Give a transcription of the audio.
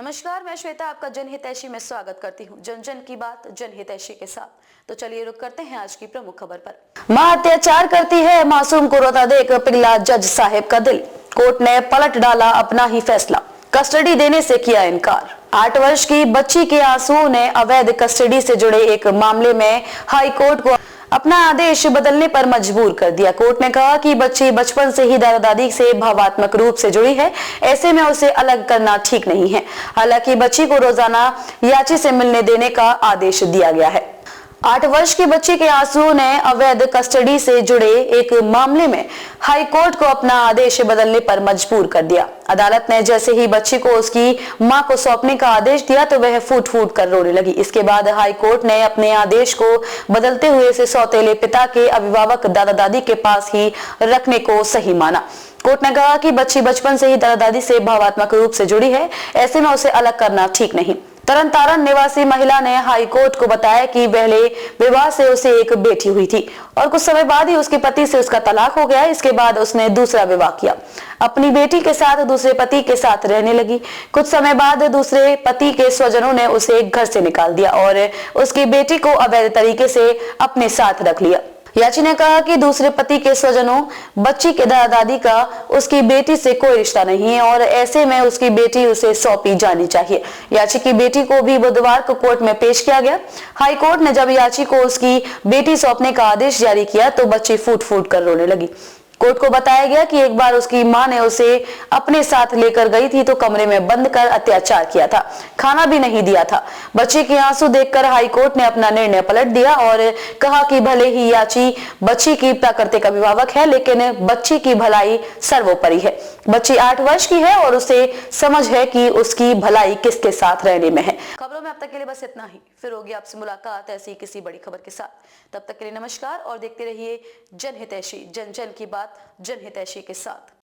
नमस्कार, मैं श्वेता आपका जनहितैषी में स्वागत करती हूं। जन जन की बात जनहितैषी के साथ। तो चलिए रुक करते हैं आज की प्रमुख खबर पर। मां अत्याचार करती है, मासूम को रोता देख पिघला जज साहब का दिल। कोर्ट ने पलट डाला अपना ही फैसला, कस्टडी देने से किया इनकार। 8 वर्ष की बच्ची के आंसुओं ने अवैध कस्टडी से जुड़े एक मामले में हाई कोर्ट को अपना आदेश बदलने पर मजबूर कर दिया। कोर्ट ने कहा कि बच्ची बचपन से ही दादा दादी से भावात्मक रूप से जुड़ी है, ऐसे में उसे अलग करना ठीक नहीं है। हालांकि बच्ची को रोजाना याची से मिलने देने का आदेश दिया गया है। 8 वर्ष की बच्ची के आंसुओं ने अवैध कस्टडी से जुड़े एक मामले में हाई कोर्ट को अपना आदेश बदलने पर मजबूर कर दिया। अदालत ने जैसे ही बच्ची को उसकी मां को सौंपने का आदेश दिया तो वह फूट फूट कर रोने लगी। इसके बाद हाई कोर्ट ने अपने आदेश को बदलते हुए इसे सौतेले पिता के अभिभावक दादा दादी के पास ही रखने को सही माना। कोर्ट ने कहा कि बच्ची बचपन से ही दादा दादी से भावात्मक रूप से जुड़ी है, ऐसे में उसे अलग करना ठीक नहीं। तरनतारन निवासी महिला ने हाई कोर्ट को बताया कि पहले विवाह से उसे एक बेटी हुई थी और कुछ समय बाद ही उसके पति से उसका तलाक हो गया। इसके बाद उसने दूसरा विवाह किया, अपनी बेटी के साथ दूसरे पति के साथ रहने लगी। कुछ समय बाद दूसरे पति के स्वजनों ने उसे घर से निकाल दिया और उसकी बेटी को अवैध तरीके से अपने साथ रख लिया। याची ने कहा कि दूसरे पति के स्वजनों बच्ची के दादा दादी का उसकी बेटी से कोई रिश्ता नहीं है और ऐसे में उसकी बेटी उसे सौंपी जानी चाहिए। याची की बेटी को भी बुधवार को कोर्ट में पेश किया गया। हाई कोर्ट ने जब याची को उसकी बेटी सौंपने का आदेश जारी किया तो बच्ची फूट फूट कर रोने लगी। कोर्ट को बताया गया कि एक बार उसकी मां ने उसे अपने साथ लेकर गई थी तो कमरे में बंद कर अत्याचार किया था, खाना भी नहीं दिया था। बच्चे के आंसू देखकर हाई कोर्ट ने अपना निर्णय पलट दिया और कहा कि भले ही याची बच्ची की प्राकृतिक अभिभावक है, लेकिन बच्ची की भलाई सर्वोपरि है। बच्ची 8 वर्ष की है और उसे समझ है कि उसकी भलाई किसके साथ रहने में है। खबरों में अब तक के लिए बस इतना ही। फिर होगी आपसे मुलाकात ऐसी किसी बड़ी खबर के साथ। तब तक के लिए नमस्कार और देखते रहिए जनहितैषी, जन जन की बात जनहितैषी के साथ।